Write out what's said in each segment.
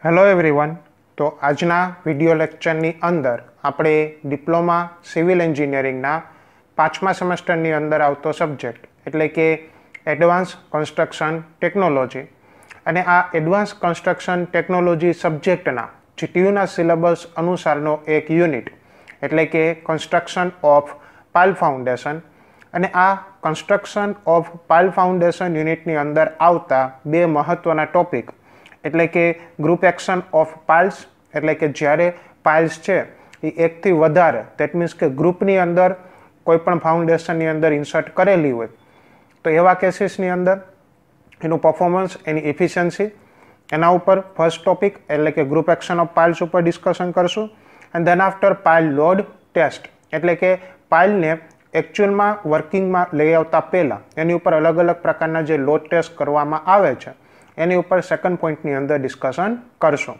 Hello everyone. તો આજના video લેક્ચરની અંદર આપણે ડિપ્લોમા સિવિલ એન્જિનિયરિંગના 5મા સેમેસ્ટરની અંદર આવતો સબ્જેક્ટ એટલે કે એડવાન્સ કન્સ્ટ્રક્શન ટેકનોલોજી અને આ એડવાન્સ કન્સ્ટ્રક્શન ટેકનોલોજી સબ્જેક્ટના જીટીયુના સિલેબસ અનુસારનો એક યુનિટ એટલે કે કન્સ્ટ્રક્શન ઓફ પાઇલ ફાઉન્ડેશન અને આ કન્સ્ટ્રક્શન ઓફ પાઇલ ફાઉન્ડેશન યુનિટની અંદર આવતા બે મહત્વના ટોપિક એટલે કે ગ્રુપ એક્શન ઓફ પાઇલ્સ એટલે કે જ્યારે પાઇલ્સ છે એ એકથી વધારે દેટ મીન્સ કે ગ્રુપની અંદર કોઈ પણ ફાઉન્ડેશનની અંદર ઇન્સર્ટ કરેલી હોય તો એવા કેસીસની અંદર એનું પરફોર્મન્સ એની એફિશિયન્સી એના ઉપર ફર્સ્ટ ટોપિક એટલે કે ગ્રુપ એક્શન ઓફ પાઇલ્સ ઉપર ડિસ્કશન કરશું and then after pile load test એટલે કે પાઇલને એકચ્યુઅલમાં વર્કિંગમાં લઈ આવતા પહેલાં એની ઉપર અલગ અલગ પ્રકારના જે લોડ ટેસ્ટ કરવામાં આવે છે એની ઉપર સેકન્ડ પોઈન્ટની અંદર ડિસ્કશન કરશું।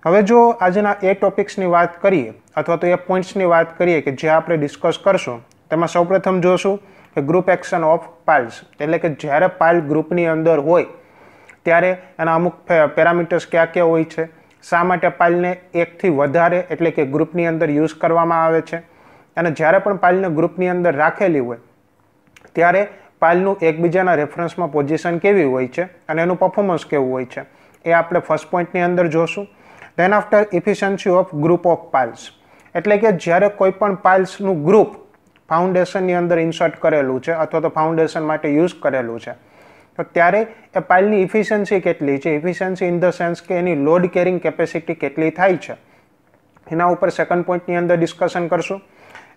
હવે જો આજના એ ટોપિક્સની વાત કરીએ અથવા તો એ પોઈન્ટ્સની વાત કરીએ કે જે આપણે ડિસ્કસ કરશું તેમાં સૌપ્રથમ જોશું કે ગ્રુપ એક્શન ઓફ પાઇલ્સ એટલે કે જ્યારે પાઇલ ગ્રુપની અંદર હોય ત્યારે એના અમુક પેરામીટર્સ કયા કયા હોય છે, શા માટે પાઇલને એકથી વધારે એટલે કે ગ્રુપની અંદર યુઝ કરવામાં આવે છે અને જ્યારે પણ પાઇલને ગ્રુપની અંદર રાખેલી હોય ત્યારે પાઇલનું એકબીજાના રેફરન્સમાં પોઝિશન કેવી હોય છે અને એનું પરફોર્મન્સ કેવું હોય છે એ આપણે ફર્સ્ટ પોઈન્ટની અંદર જોશું। Than after efficiency of group of piles એટલે કે જ્યારે કોઈ પણ પાઇલ્સનું ગ્રુપ ફાઉન્ડેશનની અંદર ઇન્સર્ટ કરેલું છે અથવા તો ફાઉન્ડેશન માટે યુઝ કરેલું છે તો ત્યારે એ પાઇલની એફિશિયન્સી કેટલી છે, એફિશિયન્સી ઇન ધ સેન્સ કે એની લોડ કેરિંગ કેપેસિટી કેટલી થાય છે એના ઉપર સેકન્ડ પોઈન્ટની અંદર ડિસ્કશન કરશું।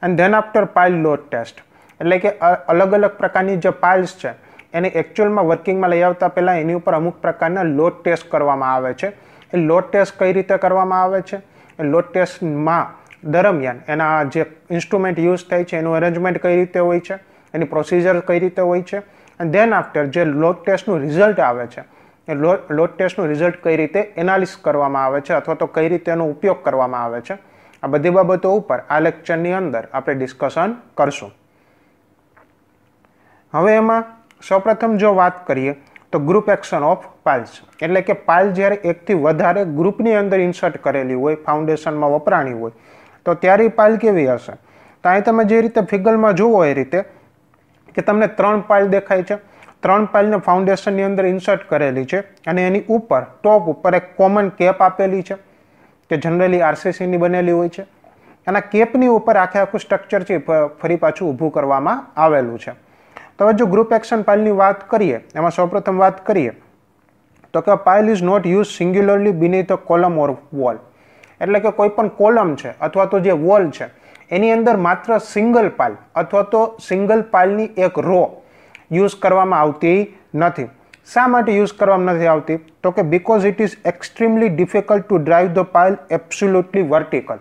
And then after pile load test એટલે કે અલગ અલગ પ્રકારની જે પાઇલ્સ છે એને એકચ્યુઅલમાં વર્કિંગમાં લઈ આવતા પહેલાં એની ઉપર અમુક પ્રકારના લોડ ટેસ્ટ કરવામાં આવે છે। એ લોડ ટેસ્ટ કઈ રીતે કરવામાં આવે છે, એ લોડ ટેસ્ટમાં દરમિયાન એના જે ઇન્સ્ટ્રુમેન્ટ યુઝ થાય છે એનું અરેન્જમેન્ટ કઈ રીતે હોય છે, એની પ્રોસિજર કઈ રીતે હોય છે અને ધેન આફ્ટર જે લોડ ટેસ્ટનું રિઝલ્ટ આવે છે એ લોડ ટેસ્ટનું રિઝલ્ટ કઈ રીતે એનાલિસિસ કરવામાં આવે છે અથવા તો કઈ રીતે એનો ઉપયોગ કરવામાં આવે છે, આ બધી બાબતો ઉપર આ લેક્ચરની અંદર આપણે ડિસ્કશન કરશું। હવે એમાં સૌપ્રથમ જો વાત કરીએ તો ગ્રુપ એક્શન ઓફ પાઇલ્સ એટલે કે પાઇલ જ્યારે એકથી વધારે ગ્રુપની અંદર ઇન્સર્ટ કરેલી હોય ફાઉન્ડેશનમાં વપરાણી હોય તો ત્યારે પાઇલ કેવી હશે। તો અહીં તમે જે રીતે ફિગરમાં જુઓ એ રીતે કે તમને 3 પાઇલ દેખાય છે, 3 પાઇલને ફાઉન્ડેશનની અંદર ઇન્સર્ટ કરેલી છે અને એની ઉપર ટોપ ઉપર એક કોમન કેપ આપેલી છે કે જનરલી આરસીસીની બનેલી હોય છે। એના કેપની ઉપર આખું સ્ટ્રક્ચર છે ફરી પાછું ઊભું કરવામાં આવેલું છે। તો હવે જો ગ્રુપ એક્શન પાઇલની વાત કરીએ એમાં સૌપ્રથમ વાત કરીએ તો કે pile is not use singularly beneath a column or wall એટલે કે કોઈ પણ કોલમ છે અથવા તો જે વોલ છે એની અંદર માત્ર સિંગલ પાઇલ અથવા તો સિંગલ પાઇલની એક રો યુઝ કરવામાં આવતી નથી। શા માટે યુઝ કરવામાં નથી આવતી તો કે because it is extremely difficult to drive the pile absolutely vertical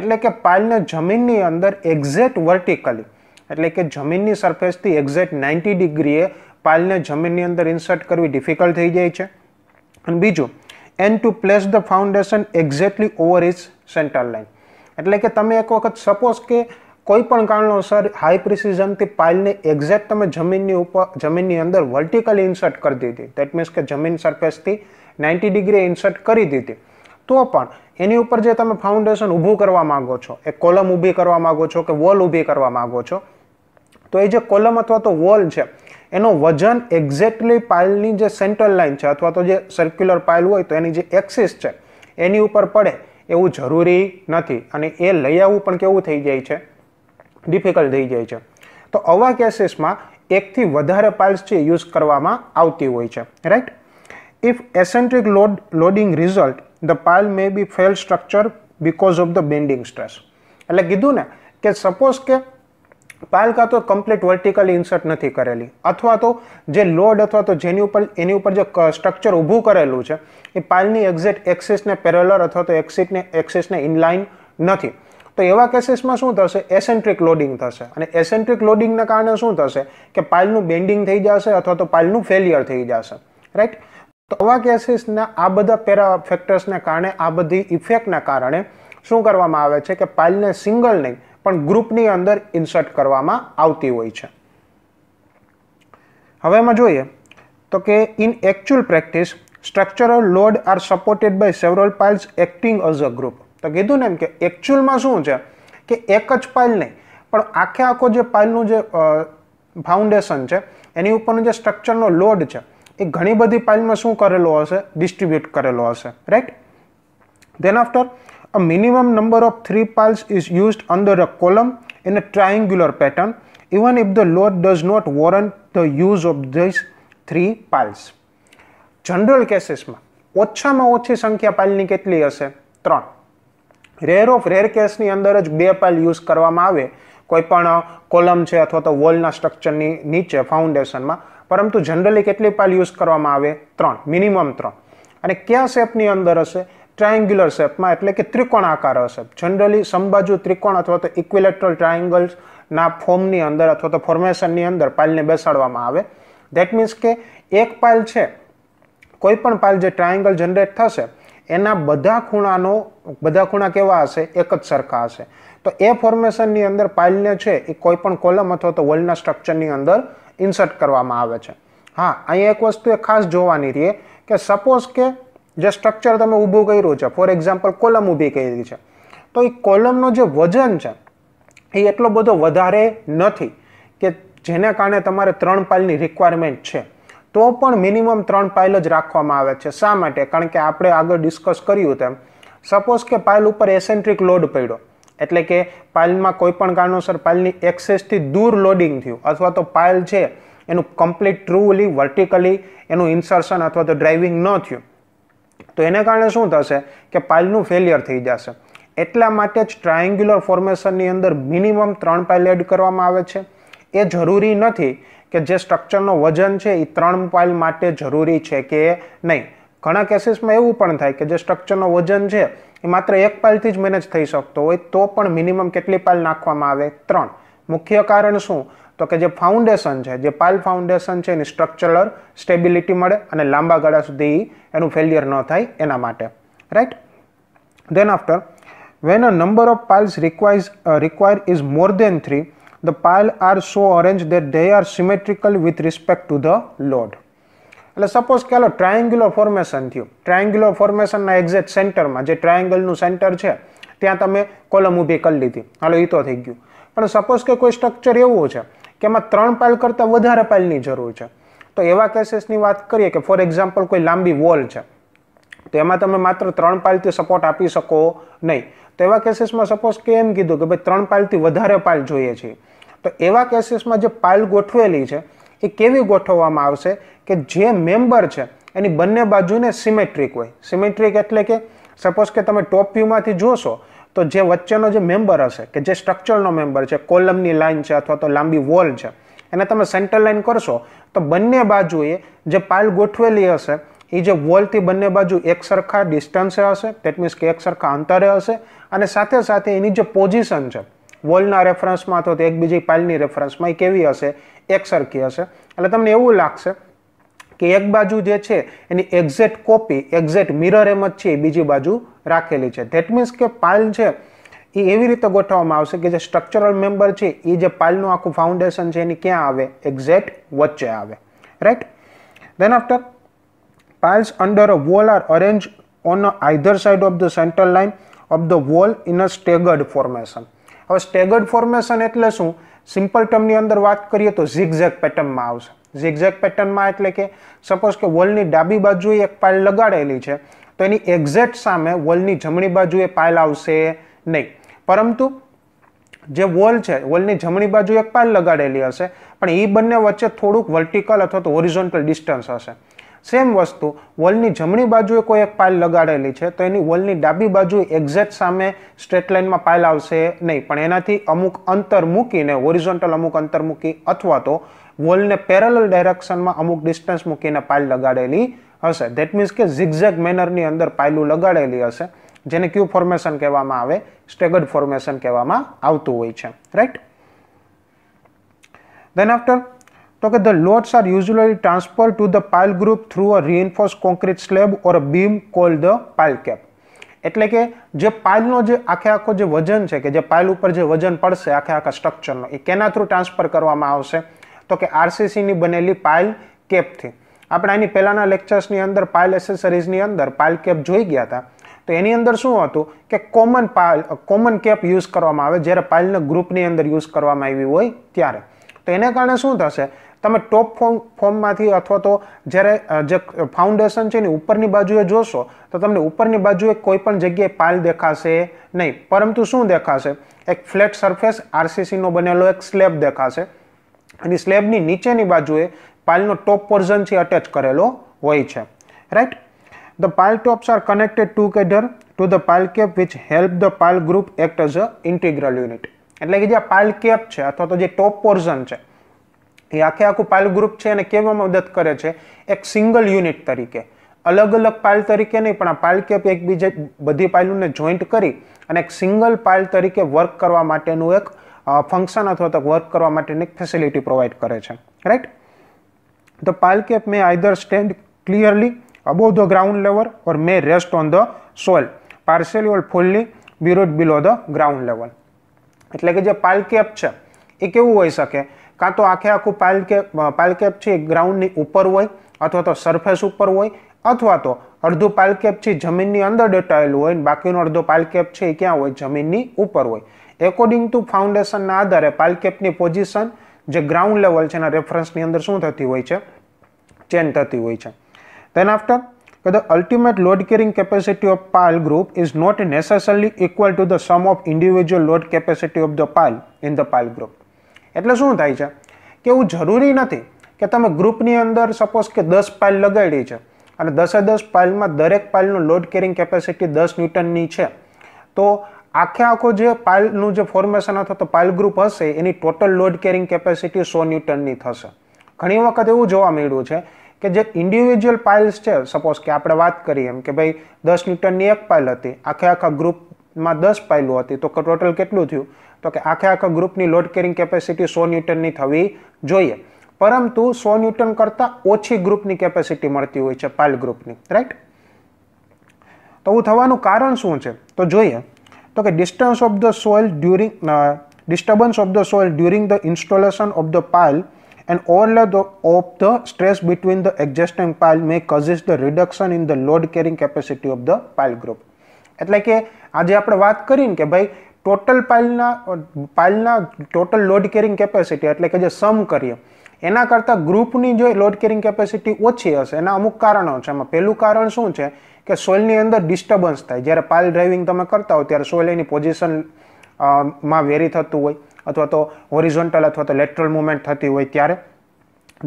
એટલે કે પાઇલને જમીનની અંદર એક્ઝેક્ટ વર્ટિકલી એટલે કે જમીનની સરફેસથી એક્ઝેક્ટ 90 ડિગ્રીએ પાઇલને જમીનની અંદર ઇન્સર્ટ કરવી ડિફિકલ્ટ થઈ જાય છે અને બીજું and to place the foundation exactly over its centre line એટલે કે તમે એક વખત સપોઝ કે કોઈ પણ કારણોસર હાઈ પ્રિસિઝનથી પાઇલને એક્ઝેક્ટ તમે જમીનની અંદર વર્ટિકલી ઇન્સર્ટ કરી દીધી દેટ મીન્સ કે જમીન સરફેસથી 90 ડિગ્રી ઇન્સર્ટ કરી દીધી તો પણ એની ઉપર જે તમે ફાઉન્ડેશન ઊભું કરવા માંગો છો, એ કોલમ ઊભી કરવા માંગો છો કે વોલ ઊભી કરવા માંગો છો તો એ જે કોલમ અથવા તો વોલ છે એનો વજન એક્ઝેક્ટલી પાઇલની જે સેન્ટ્રલ લાઇન છે અથવા તો જે સર્ક્યુલર પાઇલ હોય તો એની જે એક્સિસ છે એની ઉપર પડે એવું જરૂરી નથી અને એ લઈ આવવું પણ કેવું થઈ જાય છે, ડિફિકલ્ટ થઈ જાય છે। તો આવા કેસીસમાં એકથી વધારે પાઇલ્સ છે યુઝ કરવામાં આવતી હોય છે, right. If eccentric loading result the pile may be fail structure because of the bending stress એટલે કીધું ને કે સપોઝ કે પાઇલ કાં તો કમ્પ્લીટ વર્ટિકલી ઇન્સર્ટ નથી કરેલી અથવા તો જે લોડ અથવા તો એની ઉપર જે સ્ટ્રક્ચર ઊભું કરેલું છે એ પાઇલની એક્ઝેક્ટ એક્સિસને પેરેલલ અથવા તો એક્સિસને ઇનલાઇન નથી તો એવા કેસીસમાં શું થશે, એસેન્ટ્રિક લોડિંગ થશે અને એસેન્ટ્રિક લોડિંગના કારણે શું થશે કે પાઇલનું બેન્ડિંગ થઈ જશે અથવા તો પાઇલનું ફેલિયર થઈ જશે, રાઈટ। તો આવા કેસીસના આ બધા પેરા ફેક્ટર્સને કારણે આ બધી ઇફેક્ટના કારણે શું કરવામાં આવે છે કે પાઇલને સિંગલ નહીં પણ ગ્રુપની અંદર ઇન્સર્ટ કરવામાં આવતી હોય છે। હવે એમાં જોઈએ તો કે in actual practice structural load are supported by several piles acting as a group. તો કીધું ને એમ કે એકચ્યુઅલમાં શું છે કે એક જ પાઇલ નહીં, પણ આખો જે પાઇલનું જે ફાઉન્ડેશન છે એની ઉપરનું જે સ્ટ્રક્ચરનો લોડ છે એ ઘણી બધી પાઇલમાં શું કરેલો હશે, ડિસ્ટ્રીબ્યુટ કરેલો હશે, right. Than after a minimum number of 3 piles is used under a column in a triangular pattern even if the load does not warrant the use of these 3 piles. General કેસીસમાં ઓછામાં ઓછી સંખ્યા પાઇલની કેટલી હશે? 3. Rare of rare કેસની અંદર જ 2 pile use કરવામાં આવે કોઈ પણ કોલમ છે અથવા તો વોલના સ્ટ્રક્ચરની નીચે ફાઉન્ડેશનમાં, પરંતુ જનરલી કેટલી પાઇલ યુઝ કરવામાં આવે? 3, મિનિમમ 3. અને કયા શેપની અંદર હશે? ટ્રાયંગ્યુલર શેપમાં, એટલે કે ત્રિકોણ આકાર હશે. જનરલી સમબાજુ ત્રિકોણ અથવા તો ઇક્વિલેટરલ ટ્રાયંગલ્સના ફોર્મની અંદર અથવા તો ફોર્મેશનની અંદર પાઇલને બેસાડવામાં આવે. ધેટ મીન્સ કે એક પાઇલ છે, કોઈ પણ પાઇલ જે ટ્રાયંગલ જનરેટ થશે એના બધા ખૂણા કેવા હશે? એક જ સરખા હશે. તો એ ફોર્મેશનની અંદર પાઇલને છે એ કોઈ પણ કોલમ અથવા તો વોલના સ્ટ્રક્ચરની અંદર ઇન્સર્ટ કરવામાં આવે છે. હા, અહીંયા એક વસ્તુ એ ખાસ જોવાની રહે કે સપોઝ કે જે સ્ટ્રક્ચર તમે ઊભું કર્યું છે, ફોર એક્ઝામ્પલ કોલમ ઊભી કરી છે, તો એ કોલમનો જે વજન છે એ એટલો બધો વધારે નથી કે જેને કારણે તમારે 3 પાઇલની રિક્વાયરમેન્ટ છે, તો પણ મિનિમમ 3 પાઇલ જ રાખવામાં આવે છે. શા માટે? કારણ કે આપણે આગળ ડિસ્કસ કર્યું તેમ સપોઝ કે પાઇલ ઉપર એસેન્ટ્રિક લોડ પડ્યો, એટલે કે પાઇલમાં કોઈ પણ કારણોસર પાઇલની એક્સેસથી દૂર લોડિંગ થયું અથવા તો પાઇલ છે એનું કમ્પ્લીટ ટ્રુલી વર્ટિકલી એનું ઇન્સર્શન અથવા તો ડ્રાઇવિંગ ન થયું, તો એને કારણે શું થશે કે પાઇલનું ફેલિયર થઈ જશે. એટલા માટે જ ટ્રાયંગ્યુલર ફોર્મેશનની અંદર મિનિમમ 3 પાઇલ એડ કરવામાં આવે છે. એ જરૂરી નથી કે જે સ્ટ્રક્ચરનો વજન છે એ 3 પાઇલ માટે જરૂરી છે કે નહીં. ઘણા કેસીસમાં એવું પણ થાય કે જે સ્ટ્રક્ચરનો વજન છે એ માત્ર 1 પાઇલથી જ મેનેજ થઈ શકતો હોય, તો પણ મિનિમમ કેટલી પાઇલ નાખવામાં આવે? 3. મુખ્ય કારણ શું? તો કે જે ફાઉન્ડેશન છે, જે પાઇલ ફાઉન્ડેશન છે એની સ્ટ્રક્ચરલ સ્ટેબિલિટી મળે અને લાંબા ગાળા સુધી એનું ફેલિયર ન થાય એના માટે, right. Than after when a number of piles required is more than 3, the piles are so arranged that they are symmetrical with respect to the load. એટલે સપોઝ કે હાલો ટ્રાયંગ્યુલર ફોર્મેશન થયું, ટ્રાયંગ્યુલર ફોર્મેશનના એક્ઝેક્ટ સેન્ટરમાં જે ટ્રાયંગલનું centre છે ત્યાં તમે column ઊભી કરી લીધી, હાલો એ તો થઈ ગયું. પણ સપોઝ કે કોઈ સ્ટ્રક્ચર એવું છે કે એમાં 3 પાઇલ કરતાં વધારે પાઇલની જરૂર છે, તો એવા કેસીસની વાત કરીએ કે ફોર એક્ઝામ્પલ કોઈ લાંબી વોલ છે, તો એમાં તમે માત્ર 3 પાઇલથી સપોર્ટ આપી શકો નહીં. તો એવા કેસીસમાં સપોઝ કે એમ કીધું કે ભાઈ 3 પાઇલથી વધારે પાઇલ જોઈએ છે, તો એવા કેસીસમાં જે પાઇલ ગોઠવેલી છે એ કેવી ગોઠવવામાં આવશે કે જે મેમ્બર છે એની બંને બાજુને સિમેટ્રિક હોય. સિમેટ્રિક એટલે કે સપોઝ કે તમે ટોપ વ્યૂમાંથી જોશો તો જે વચ્ચેનો જે મેમ્બર હશે કે જે સ્ટ્રક્ચરનો મેમ્બર છે, કોલમની લાઇન છે અથવા તો લાંબી વોલ છે, એને તમે સેન્ટર લાઇન કરશો તો બંને બાજુએ જે પાઇલ ગોઠવેલી હશે એ જે વોલથી બંને બાજુ એક સરખા ડિસ્ટન્સે હશે, દેટ મીન્સ કે એક સરખા અંતરે હશે, અને સાથે સાથે એની જે પોઝિશન છે વોલના રેફરન્સમાં અથવા તો એકબીજી પાઇલની રેફરન્સમાં એ કેવી હશે? એક સરખી હશે. એટલે તમને એવું લાગશે કે એક બાજુ જે છે એની એક્ઝેક્ટ કોપી, એક્ઝેક્ટ મિરર એમ જ છે એ બીજી બાજુ રાખેલી છે. ધેટ મીન્સ કે પાઇલ છે એ એવી રીતે ગોઠવવામાં આવશે કે જે સ્ટ્રક્ચરલ મેમ્બર છે એ જે પાઇલનું આખું ફાઉન્ડેશન છે એની ક્યાં આવે? એક્ઝેક્ટ વચ્ચે આવે, right. Than after piles under a wall are arranged on either side of the central line of the wall in a staggered formation. હવે સ્ટેગર્ડ ફોર્મેશન એટલે શું? સિમ્પલ ટર્મની અંદર વાત કરીએ તો ઝિગઝેગ પેટર્નમાં આવશે. ઝિગઝેગ પેટર્નમાં એટલે કે સપોઝ કે વોલની ડાબી બાજુએ એક પાઇલ લગાડેલી છે તો એની એક્ઝેક્ટ સામે વોલની જમણી બાજુએ પાઇલ આવશે નહીં, પરંતુ જે વોલ છે વોલની જમણી બાજુ એક પાઇલ લગાડેલી હશે પણ એ બંને વચ્ચે થોડુંક વર્ટિકલ અથવા તો હોરિઝોન્ટલ ડિસ્ટન્સ હશે. સેમ વસ્તુ વોલની જમણી બાજુએ કોઈ એક પાઇલ લગાડેલી છે તો એની વોલની ડાબી બાજુ એક્ઝેક્ટ સામે સ્ટ્રેટ લાઇનમાં પાઇલ આવશે નહીં, પણ એનાથી અમુક અંતર મૂકીને, હોરિઝોન્ટલ અમુક અંતર મૂકી અથવા તો વોલને પેરેલલ ડાયરેક્શનમાં અમુક ડિસ્ટન્સ મૂકીને પાઇલ લગાડેલી હશે. ધેટ મીન્સ કે ઝિગઝેગ મેનરની અંદર પાઇલું લગાડેલી હશે, જેને ક્યુ ફોર્મેશન કહેવામાં આવે, સ્ટેગર્ડ ફોર્મેશન કહેવામાં આવતું હોય છે, રાઈટ. ધેન આફ્ટર તો કે the loads are usually transferred to the pile group through a reinforced concrete slab or a beam called the pile cap. એટલે કે જે પાઇલનો જે આખો જે વજન છે કે જે પાઇલ ઉપર જે વજન પડશે આખા સ્ટ્રક્ચરનો એ કેના થ્રુ ટ્રાન્સફર કરવામાં આવશે? તો કે આરસીસીની બનેલી પાઇલ કેપથી. આપણે આની પહેલાના લેક્ચર્સની અંદર પાઇલ એસેસરીઝની અંદર પાઇલ કેપ જોઈ ગયા હતા. તો એની અંદર શું હતું કે કોમન કેપ યુઝ કરવામાં આવે જ્યારે પાઇલને ગ્રુપની અંદર યુઝ કરવામાં આવી હોય ત્યારે. તો એને કારણે શું થશે, તમે ટોપ ફોર્મમાંથી અથવા તો જ્યારે જે ફાઉન્ડેશન છે એની ઉપરની બાજુએ જોશો તો તમને ઉપરની બાજુએ કોઈ પણ જગ્યાએ પાઇલ દેખાશે નહીં, પરંતુ શું દેખાશે, એક ફ્લેટ સરફેસ આરસીસીનો બનેલો એક સ્લેબ દેખાશે અને સ્લેબની નીચેની બાજુએ પાઇલનો ટોપ પોર્શન છે અટેચ કરેલો હોય છે. Right. The pile tops are connected together to the pile cap which help the pile group act as a integral unit. એટલે કે જે pile cap છે અથવા તો જે ટોપ પોર્શન છે એ આખું પાઇલ ગ્રુપ છે એને કેવામાં મદદ કરે છે, એક સિંગલ યુનિટ તરીકે, અલગ અલગ પાઇલ તરીકે નહીં, પણ આ પાઇલ કેપ એકબીજા બધી પાઇલોને જોઈન્ટ કરી અને એક સિંગલ પાઇલ તરીકે વર્ક કરવા માટેનું એક ફંક્શન અથવા તો વર્ક કરવા માટેની એક ફેસિલિટી પ્રોવાઈડ કરે છે. Right. The pile cap may either stand clearly above the ground level or may rest on the soil partially or fully buried below the ground level. એટલે કે જે પાઇલ કેપ છે એ કેવું હોઈ શકે, કાં તો આખું પાઇલ કેપ છે એ ગ્રાઉન્ડની ઉપર હોય અથવા તો સરફેસ ઉપર હોય, અથવા તો અડધું પાઇલ કેપ છે જમીનની અંદર દટાયેલું હોય, બાકીનો અડધો પાઇલ કેપ છે એ ક્યાં હોય, જમીનની ઉપર હોય. એકોર્ડિંગ ટુ ફાઉન્ડેશનના આધારે પાઇલ કેપની પોઝિશન જે ગ્રાઉન્ડ લેવલ છે એના રેફરન્સની અંદર શું થતી હોય છે, ચેન્જ થતી હોય છે. Then after, the ultimate load carrying capacity of pile group is not necessarily equal to the sum of individual load capacity of the pile in the pile group. એટલે શું થાય છે કે એવું જરૂરી નથી કે તમે ગ્રુપની અંદર સપોઝ કે 10 પાઇલ લગાડી છે અને 10 પાઇલમાં દરેક પાઇલનો લોડ કેરિંગ કેપેસિટી 10 ન્યૂટનની છે, તો આખો જે પાઇલનું જે ફોર્મેશન અથવા તો પાઇલ ગ્રુપ હશે એની ટોટલ લોડ કેરિંગ કેપેસિટી 100 ન્યૂટનની થશે. ઘણી વખત એવું જોવા મળ્યું છે કે જે ઇન્ડિવિજ્યુઅલ પાઇલ્સ છે, સપોઝ કે આપણે વાત કરીએ એમ કે ભાઈ 10 ન્યૂટનની એક પાઇલ હતી, આખા ગ્રુપમાં 10 પાઇલો હતી, તો ટોટલ કેટલું થયું, તો કે આખા ગ્રુપની લોડ કેરિંગ કેપેસિટી 100 ન્યૂટનની થવી જોઈએ, પરંતુ 100 ન્યૂટન કરતાં ઓછી ગ્રુપની કેપેસિટી મળતી હોય છે પાઇલ ગ્રુપની. રાઈટ. તો એવું થવાનું કારણ શું છે તો જોઈએ. તો કે distance of the soil during disturbance of the soil during the installation of the pile and overlap of the stress between the adjacent pile may causes the reduction in the load carrying capacity of the pile group. એટલે કે આજે આપણે વાત કરીને કે ભાઈ total પાઇલના total load carrying capacity એટલે કે જે સમ કરીએ એના કરતાં ગ્રુપની જો લોડ કેરિંગ કેપેસિટી ઓછી હશે. એના અમુક કારણો છે. એમાં પહેલું કારણ શું છે કે સોઇલની અંદર ડિસ્ટર્બન્સ થાય. જ્યારે પાઇલ ડ્રાઇવિંગ તમે કરતા હો ત્યારે સોઇલ એની પોઝિશન માં વેરી થતું હોય અથવા તો હોરિઝોન્ટલ અથવા તો લેટરલ મુવમેન્ટ થતી હોય ત્યારે.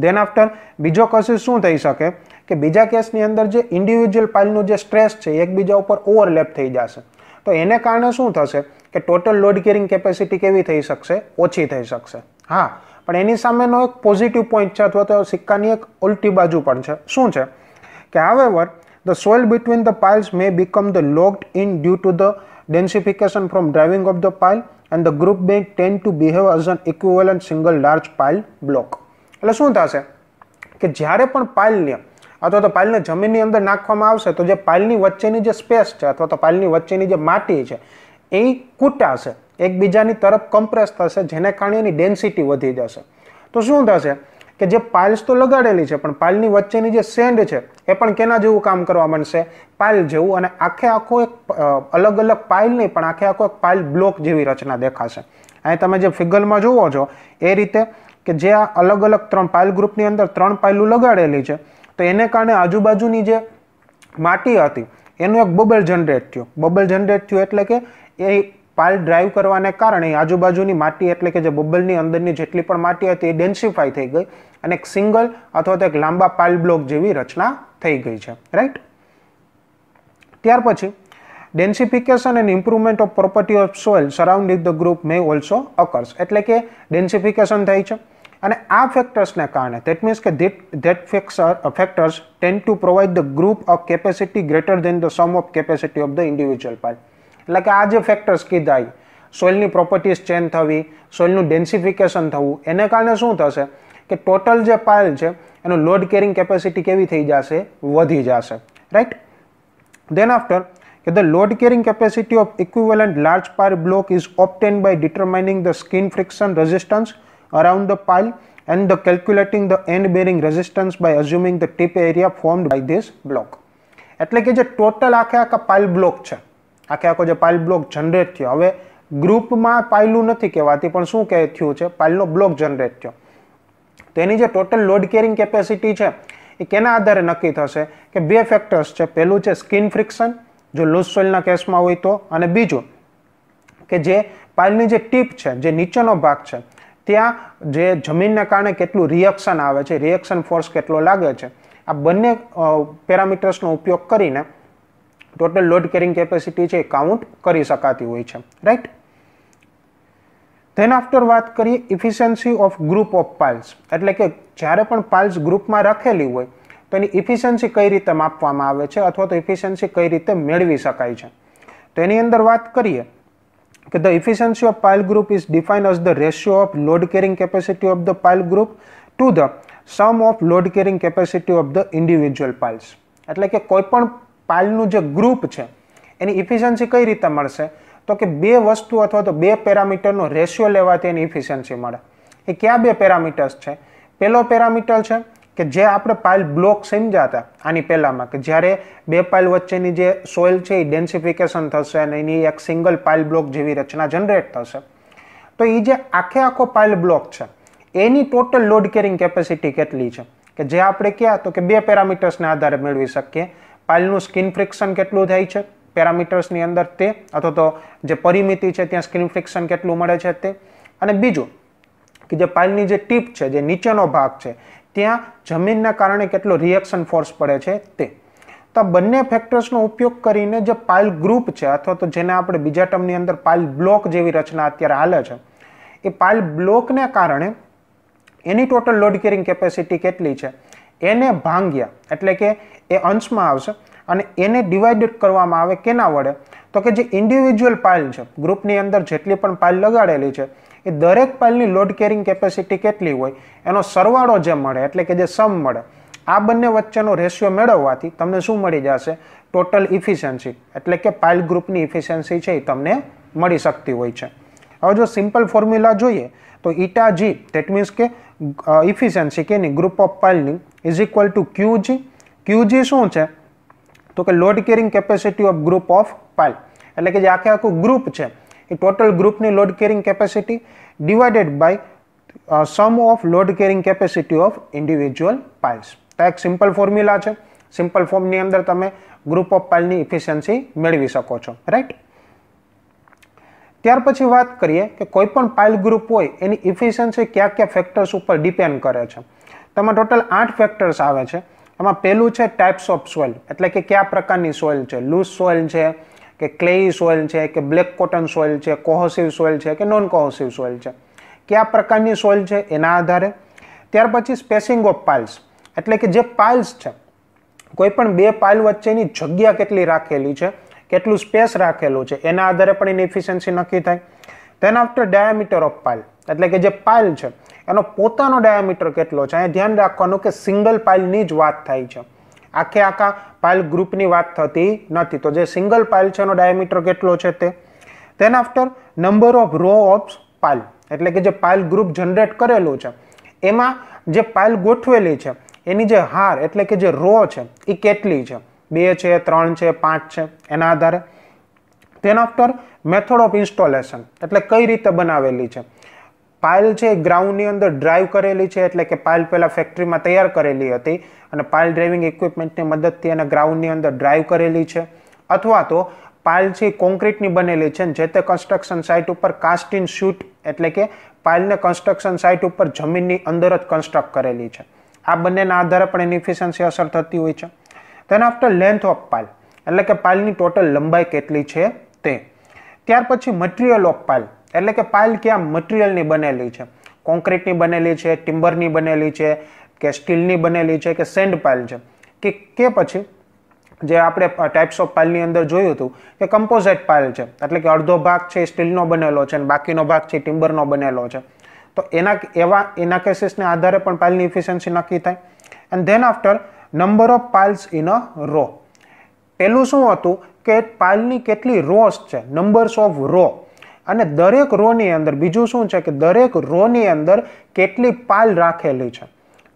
ધેન આફ્ટર બીજો કેસીસ શું થઈ શકે કે બીજા કેસની અંદર જે ઇન્ડિવિજ્યુઅલ પાઇલનું જે સ્ટ્રેસ છે એકબીજા ઉપર ઓવરલેપ થઈ જશે. તો એને કારણે શું થશે કે ટોટલ લોડ કેરિંગ કેપેસિટી કેવી થઈ શકશે, ઓછી થઈ શકશે. હા, પણ એની સામેનો એક પોઝિટિવ પોઈન્ટ છે અથવા તો સિક્કાની એક ઉલટી બાજુ પણ છે. શું છે કે however the soil between the piles may become the locked in due to the densification from driving of the pile and the group may tend to behave as an equivalent single large pile block. એટલે શું થશે કે જ્યારે પણ પાઇલને અથવા તો પાઇલને જમીનની અંદર નાખવામાં આવશે તો જે પાઇલની વચ્ચેની જે સ્પેસ છે અથવા તો પાઇલની વચ્ચેની જે માટી છે એ કૂટાશે, એકબીજાની તરફ કમ્પ્રેસ થશે, જેને કારણે એની ડેન્સિટી વધી જશે. તો શું થશે કે જે પાઇલ્સ તો લગાડેલી છે પણ પાઇલની વચ્ચેની જે સેન્ડ છે એ પણ કેના જેવું કામ કરવા માંડશે, પાઇલ જેવું, અને આખો એક અલગ અલગ પાઇલ નહીં પણ આખો એક પાઇલ બ્લોક જેવી રચના દેખાશે. અહીં તમે જે ફિગરમાં જુઓ છો એ રીતે કે જે આ અલગ અલગ 3 પાઇલ ગ્રુપની અંદર 3 પાઇલો લગાડેલી છે તો એને કારણે આજુબાજુની જે માટી હતી એનું એક બબલ જનરેટ થયું. બબલ જનરેટ થયું એટલે કે એ પાઇલ ડ્રાઈવ કરવાને કારણે આજુબાજુની માટી એટલે કે જે બબલની અંદરની જેટલી પણ માટી હતી એ ડેન્સિફાઈ થઈ ગઈ અને એક સિંગલ અથવા તો એક લાંબા પાઇલ બ્લોક જેવી રચના થઈ ગઈ છે. રાઈટ. ત્યાર પછી densification and improvement of property of soil surrounding the group may also occurs. એટલે કે ડેન્સિફિકેશન થાય છે અને આ ફેક્ટર્સને કારણે that means કે that factors tend to provide the group a capacity greater than the sum of capacity of the individual pile. એટલે કે આ જે ફેક્ટર્સ કીધા, સોઇલની પ્રોપર્ટીઝ ચેન્જ થવી, સોઇલનું ડેન્સિફિકેશન થવું, એને કારણે શું થશે કે ટોટલ જે પાઇલ છે એનું લોડ કેરિંગ કેપેસિટી કેવી થઈ જશે, વધી જશે. Right. Than after the load carrying capacity of equivalent large pile block is obtained by determining the skin friction resistance around the pile and the calculating the end bearing resistance by assuming the tip area formed by this block. એટલે કે જે total આખા pile block છે, આખો જે pile block generate થયો, હવે ગ્રુપમાં પાઇલું નથી કહેવાતી પણ શું કહે થયું છે, પાઇલનો બ્લોક જનરેટ થયો, તો એની જે ટોટલ લોડ કેરિંગ કેપેસિટી છે એ કેના આધારે નક્કી થશે કે બે ફેક્ટર્સ છે. પહેલું છે સ્કિન ફ્રિક્શન જો લૂઝ સોઇલના કેસમાં હોય તો, અને બીજું કે જે પાઇલની જે ટીપ છે, જે નીચેનો ભાગ છે, ત્યાં જે જમીનને કારણે કેટલું રિએક્શન આવે છે, રિએક્શન ફોર્સ કેટલો લાગે છે, આ બંને પેરામીટર્સનો ઉપયોગ કરીને ટોટલ લોડ કેરિંગ કેપેસિટી છે એ કાઉન્ટ કરી શકાતી હોય છે. રાઈટ. ધેન આફ્ટર વાત કરીએ efficiency of group of piles, એટલે કે જ્યારે પણ પાઇલ્સ ગ્રુપમાં રાખેલી હોય તો એની ઇફિશિયન્સી કઈ રીતે માપવામાં આવે છે અથવા તો ઇફિશિયન્સી કઈ રીતે મેળવી શકાય છે. તો એની અંદર વાત કરીએ કે the efficiency of pile group is defined as the ratio of load carrying capacity of the pile group to the sum of load carrying capacity of the individual piles. એટલે કે કોઈ પણ પાઇલનું જે ગ્રુપ છે એની ઇફિશિયન્સી કઈ રીતે મળશે, તો કે બે વસ્તુ અથવા તો બે પેરામીટરનો રેશિયો લેવાથી એની ઇફિશિયન્સી મળે. એ કયા બે પેરામીટર્સ છે? પહેલો પેરામીટર છે કે જે આપણે પાઇલ બ્લોક સમજ્યા હતા આની પહેલામાં, કે જ્યારે બે પાઇલ વચ્ચેની જે સોઇલ છે એ ડેન્સિફિકેશન થશે અને એની એક સિંગલ પાઇલ બ્લોક જેવી રચના જનરેટ થશે, તો એ જે આખો પાઇલ બ્લોક છે એની ટોટલ લોડ કેરિંગ કેપેસિટી કેટલી છે, કે જે આપણે ક્યાં તો કે બે પેરામીટર્સને આધારે મેળવી શકીએ. પાઇલનું સ્કિન ફ્રિક્શન કેટલું થાય છે પેરામીટર્સની અંદર તે, અથવા તો જે પરિમિતિ છે ત્યાં સ્કિન ફ્રિક્શન કેટલું મળે છે તે, અને બીજું કે જે પાઇલની જે ટીપ છે, જે નીચેનો ભાગ છે, ત્યાં જમીનના કારણે કેટલો રિએક્શન ફોર્સ પડે છે તે. તો આ બંને ફેક્ટર્સનો ઉપયોગ કરીને જે પાઇલ ગ્રુપ છે અથવા તો જેને આપણે બીજા ટર્મની અંદર પાઇલ બ્લોક જેવી રચના અત્યારે હાલે છે, એ પાઇલ બ્લોકને કારણે એની ટોટલ લોડ કેરિંગ કેપેસિટી કેટલી છે એને ભાંગ્યા, એટલે કે એ અંશમાં આવશે અને એને ડિવાઇડેડ કરવામાં આવે કેના વડે, તો કે જે ઇન્ડિવિજ્યુઅલ પાઇલ છે ગ્રુપની અંદર જેટલી પણ પાઇલ લગાડેલી છે એ દરેક પાઇલની લોડ કેરિંગ કેપેસિટી કેટલી હોય એનો સરવાળો જે મળે, એટલે કે જે સમ મળે, આ બંને વચ્ચેનો રેશિયો મેળવવાથી તમને શું મળી જશે? ટોટલ ઇફિશિયન્સી, એટલે કે પાઇલ ગ્રુપની ઇફિશિયન્સી છે એ તમને મળી શકતી હોય છે. હવે જો સિમ્પલ ફોર્મ્યુલા જોઈએ તો ઈટા જી, ધેટ મીન્સ કે ઇફિશિયન્સી કેની ગ્રુપ ઓફ પાઇલની is equal to QG. QG શું છે? તો કે load carrying capacity of group of pile, એટલે કે જે આખું ગ્રુપ છે એ ટોટલ ગ્રુપની load carrying capacity divided by sum of load carrying capacity of individual piles. તો એક સિમ્પલ ફોર્મ્યુલા છે, સિમ્પલ ફોર્મની અંદર તમે ગ્રુપ ઓફ પાઇલની ઇફિશિયન્સી મેળવી શકો છો. રાઈટ. ત્યાર પછી વાત કરીએ કે કોઈ પણ પાઇલ ગ્રુપ હોય એની ઇફિશિયન્સી કયા ફેક્ટર્સ ઉપર ડિપેન્ડ કરે છે. તેમાં ટોટલ 8 ફેક્ટર્સ આવે છે. એમાં પહેલું છે ટાઇપ્સ ઓફ સોઇલ, એટલે કે કયા પ્રકારની સોઇલ છે, લૂઝ સોઇલ છે કે ક્લેઈ સોઇલ છે કે બ્લેક કોટન સોઇલ છે, કોહોસિવ સોઇલ છે કે નોન કોહોસિવ સોઇલ છે, કયા પ્રકારની સોઇલ છે એના આધારે. ત્યાર પછી સ્પેસિંગ ઓફ પાઇલ્સ, એટલે કે જે પાઇલ્સ છે કોઈ પણ બે પાઇલ વચ્ચેની જગ્યા કેટલી રાખેલી છે, કેટલું સ્પેસ રાખેલું છે એના આધારે પણ એની ઇફિશિયન્સી નક્કી થાય. Than after diameter of pile, એટલે કે જે પાઇલ છે એનો પોતાનો ડાયામીટર કેટલો છે. અહીંયા ધ્યાન રાખવાનું કે સિંગલ પાઇલની જ વાત થાય છે, આખા પાઇલ ગ્રુપની વાત થતી નથી. તો જે સિંગલ પાઇલ છે એનો ડાયામીટર કેટલો છે તે. Then after number of row of pile, એટલે કે જે પાઇલ ગ્રુપ જનરેટ કરેલું છે એમાં જે પાઇલ ગોઠવેલી છે એની જે હાર, એટલે કે જે રો છે એ કેટલી છે, 2 છે, 3 છે, 5 છે, એના આધારે. Than after method of installation, એટલે કઈ રીતે બનાવેલી છે. પાઇલ છે ગ્રાઉન્ડની અંદર ડ્રાઈવ કરેલી છે, એટલે કે પાઇલ પહેલા ફેક્ટરીમાં તૈયાર કરેલી હતી અને પાઇલ ડ્રાઇવિંગ ઇક્વિપમેન્ટની મદદથી એને ગ્રાઉન્ડની અંદર ડ્રાઈવ કરેલી છે, અથવા તો પાઇલ છે કોન્ક્રીટની બનેલી છે જે તે કન્સ્ટ્રક્શન સાઇટ ઉપર કાસ્ટ ઇન શૂટ, એટલે કે પાઇલને કન્સ્ટ્રક્શન સાઇટ ઉપર જમીનની અંદર જ કન્સ્ટ્રક્ટ કરેલી છે. આ બંનેના આધારે પણ એની ઇફિશિયન્સી અસર થતી હોય છે. Than after length of pile, એટલે કે પાઇલની ટોટલ લંબાઈ કેટલી છે તે. ત્યાર પછી મટીરિયલ ઓફ પાઇલ, એટલે કે પાઇલ કયા મટીરિયલની બનેલી છે, કોન્ક્રીટની બનેલી છે, ટિમ્બરની બનેલી છે કે સ્ટીલની બનેલી છે કે સેન્ડ પાઇલ છે કે પછી જે આપણે ટાઇપ્સ ઓફ પાઇલની અંદર જોયું હતું કે કમ્પોઝાઇટ પાઇલ છે, એટલે કે અડધો ભાગ છે સ્ટીલનો બનેલો છે અને બાકીનો ભાગ છે ટિમ્બરનો બનેલો છે. તો એના કેસીસને આધારે પણ પાઇલની ઇફિશિયન્સી નક્કી થાય. And then after number of piles in a row. પહેલું શું હતું કે પાઇલની કેટલી રોસ છે, નંબર્સ ઓફ રો, અને દરેક રોની અંદર બીજું શું છે કે દરેક રોની અંદર કેટલી પાલ રાખેલી છે.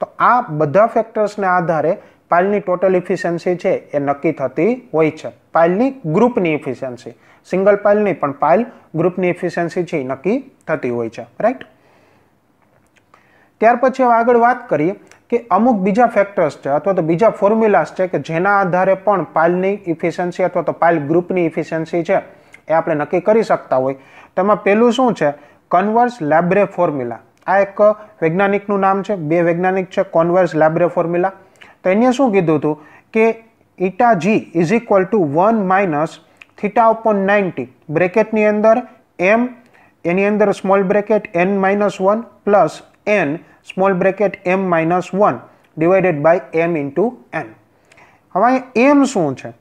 તો આ બધા ફેક્ટર્સને આધારે પાલની ટોટલ ઇફિશિયન્સી છે એ નક્કી થતી હોય છે. પાલની ગ્રુપની ઇફિશિયન્સી, સિંગલ પાલ નહીં પણ પાલ ગ્રુપની ઇફિશિયન્સી છે એ નક્કી થતી હોય છે. રાઈટ. ત્યાર પછી આગળ વાત કરીએ કે અમુક બીજા ફેક્ટર્સ છે અથવા તો બીજા ફોર્મ્યુલાસ છે કે જેના આધારે પણ પાલની ઇફિશિયન્સી અથવા તો પાલ ગ્રુપની ઇફિશિયન્સી છે એ આપણે નક્કી કરી શકતા હોય. તેમાં પહેલું શું છે? કન્વર્સ લેબ્રે ફોર્મ્યુલા. આ એક વૈજ્ઞાનિકનું નામ છે, બે વૈજ્ઞાનિક છે, કન્વર્સ લેબ્રે ફોર્મ્યુલા. તો એને શું કીધું હતું કે eta g is equal to 1 minus theta upon 90 બ્રેકેટની અંદર એમ, એની અંદર small bracket n-1 plus n small bracket m-1 divided by m into n. હવે m શું છે?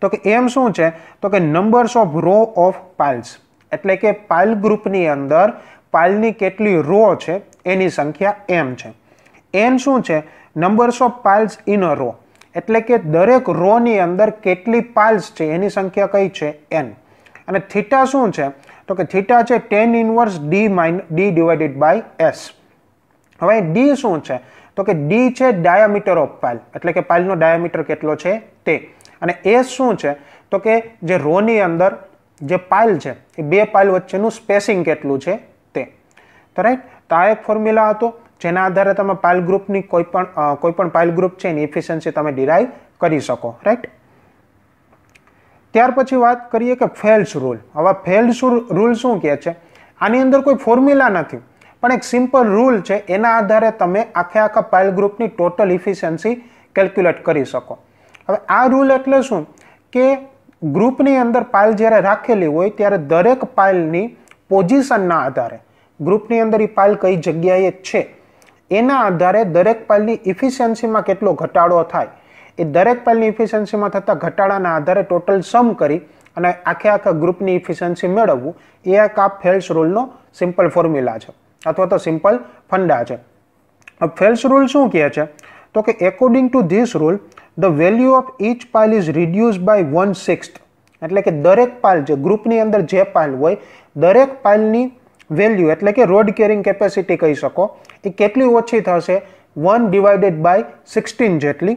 તો કે m શું છે? તો કે numbers of row of piles, એટલે કે પાઇલ ગ્રુપની અંદર પાઇલની કેટલી રો છે એની સંખ્યા m છે. n શું છે? Numbers of piles in a row, એટલે કે દરેક રોની અંદર કેટલી પાઇલ્સ છે એની સંખ્યા કઈ છે? n. અને થીટા શું છે? તો કે થીટા છે tan inverse d divided by s. હવે d શું છે? તો કે d છે ડાયામીટર ઓફ પાઇલ, એટલે કે પાઇલનો ડાયામીટર કેટલો છે તે. અને s શું છે? તો કે જે રોની અંદર જે પાઇલ છે એ બે પાઇલ વચ્ચેનું સ્પેસિંગ કેટલું છે તે. તો રાઈટ. તો આ એક ફોર્મ્યુલા હતો જેના આધારે તમે પાઇલ ગ્રુપની કોઈ પણ પાઇલ ગ્રુપ છે એની એફિશિયન્સી તમે ડિરાઈવ કરી શકો. રાઈટ. ત્યાર પછી વાત કરીએ કે ફેલ્સ રૂલ. હવે ફેલ્સ રૂલ શું કહે છે? આની અંદર કોઈ ફોર્મ્યુલા નથી પણ એક સિમ્પલ રૂલ છે, એના આધારે તમે આખા પાઇલ ગ્રુપની ટોટલ ઇફિશિયન્સી કેલ્ક્યુલેટ કરી શકો. હવે આ રૂલ એટલે શું કે ગ્રુપની અંદર પાઇલ જ્યારે રાખેલી હોય ત્યારે દરેક પાઇલની પોઝિશનના આધારે ગ્રુપની અંદર એ પાઇલ કઈ જગ્યાએ છે એના આધારે દરેક પાઇલની ઇફિશિયન્સીમાં કેટલો ઘટાડો થાય એ દરેક પાઇલની ઇફિશિયન્સીમાં થતા ઘટાડાના આધારે ટોટલ સમ કરી અને આખા ગ્રુપની ઇફિશિયન્સી મેળવવું એ એક આ ફેલ્સ રૂલનો સિમ્પલ ફોર્મ્યુલા છે અથવા તો સિમ્પલ ફંડા છે. ફેલ્સ રૂલ શું કહે છે? તો કે according to this rule the value of each pile is reduce by 1/6, એટલે કે દરેક પાઇલ જે ગ્રુપની અંદર જે પાઇલ હોય દરેક પાઇલની વેલ્યુ એટલે કે રોડ કેરિંગ કેપેસિટી કહી શકો એ કેટલી ઓછી થશે? 1 ડિવાઇડેડ બાય 16 જેટલી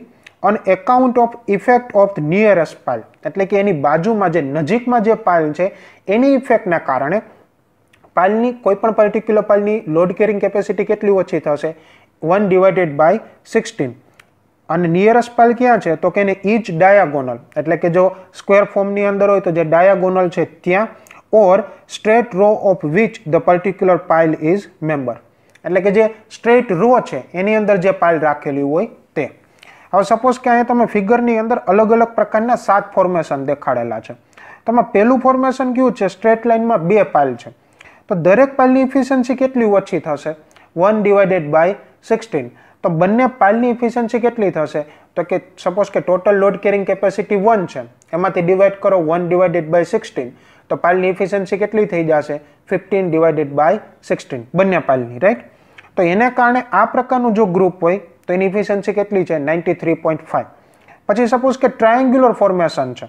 on account of effect of the nearest pile, એટલે કે એની બાજુમાં જે નજીકમાં જે પાઇલ છે એની ઇફેક્ટના કારણે પાઇલની કોઈ પણ પર્ટિક્યુલર પાઇલની લોડ કેરિંગ કેપેસિટી કેટલી ઓછી થશે? 1 ડિવાઇડેડ બાય 16. અને નિયરેસ્ટ પાઇલ ક્યાં છે? તો કે એને ઈચ ડાયાગોનલ, એટલે કે જો સ્ક્વેર ફોર્મની અંદર હોય તો જે ડાયાગોનલ છે ત્યાં, or straight row of which the particular pile is member, એટલે કે જે સ્ટ્રેટ રો છે એની અંદર જે પાઇલ રાખેલી હોય તે. હવે સપોઝ કે અહીંયા તમે ફિગરની અંદર અલગ અલગ પ્રકારના 7 ફોર્મેશન દેખાડેલા છે. તમે પહેલું ફોર્મેશન કયું છે? સ્ટ્રેટ લાઇનમાં 2 પાઇલ છે. તો દરેક પાઇલની ઇફિશિયન્સી કેટલી ઓછી થશે? 1 ડિવાઇડેડ બાય 16. તો બંને પાઇલની ઇફિશિયન્સી કેટલી થશે? તો કે સપોઝ કે ટોટલ લોડ કેરિંગ કેપેસિટી 1 છે, એમાંથી ડિવાઇડ કરો 1 ડિવાઇડેડ બાય 16, તો પાઇલની ઇફિશિયન્સી કેટલી થઈ જશે? 15 ડિવાઇડેડ બાય 16 બંને પાઇલની. રાઈટ. તો એને કારણે આ પ્રકારનું જો ગ્રુપ હોય તો એની ઇફિશિયન્સી કેટલી છે? 93.5. પછી સપોઝ કે ટ્રાયેન્ગ્યુલર ફોર્મેશન છે,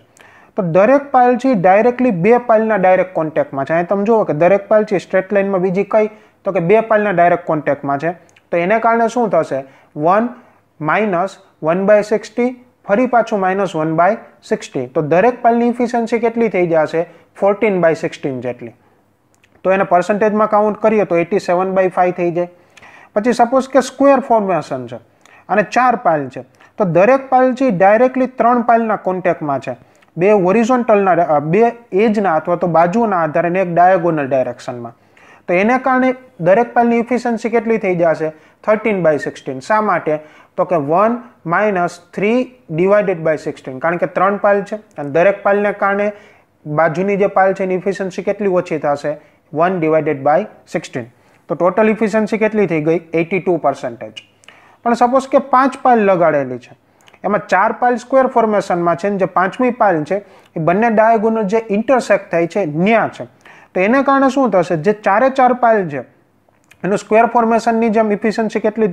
તો દરેક પાઇલ છે ડાયરેક્ટલી 2 પાઇલના ડાયરેક્ટ કોન્ટેક્ટમાં છે. અહીં તમે જુઓ કે દરેક પાઇલ છે સ્ટ્રેટ લાઇનમાં બીજી કઈ? તો કે 2 પાઇલના ડાયરેક્ટ કોન્ટેક્ટમાં છે. તો એને કારણે શું થશે? 1 માઇનસ 1/60 ફરી પાછું -1/60. તો દરેક પાઇલની ઇફિશિયન્સી કેટલી થઈ જશે? 14/16 જેટલી. તો એને પર્સન્ટેજમાં કાઉન્ટ કરીએ તો 87/5 થઈ જાય. પછી સપોઝ કે સ્ક્વેર ફોર્મેશન છે અને 4 પાઇલ છે, તો દરેક પાઇલ છે ડાયરેક્ટલી 3 પાઇલના કોન્ટેક્ટમાં છે, 2 હોરિઝોન્ટલના 2 એજના અથવા તો બાજુના આધારે અને એક ડાયાગોનલ ડાયરેક્શનમાં. તો એને કારણે દરેક પાઇલની ઇફિશિયન્સી કેટલી થઈ જશે? 13/16. શા માટે? તો કે 1 માઇનસ 3 ડિવાઇડેડ બાય 16, કારણ કે 3 પાઇલ છે અને દરેક પાઇલને કારણે બાજુની જે પાઇલ છે એની ઇફિશિયન્સી કેટલી ઓછી થશે? 1 ડિવાઇડેડ બાય 16. તો ટોટલ ઇફિશિયન્સી કેટલી થઈ ગઈ? 82%. પણ સપોઝ કે 5 પાઇલ લગાડેલી છે, એમાં 4 પાઇલ સ્ક્વેર ફોર્મેશનમાં છે, જે 5મી પાઇલ છે એ બંને ડાયાગોનલ જે ઇન્ટરસેક્ટ થાય છે ન્યા છે. તો એને કારણે શું થશે? જે 4 પાઇલ છે એનું સ્ક્વેર ફોર્મેશનની જેમ ઇફિશિયન્સી કેટલી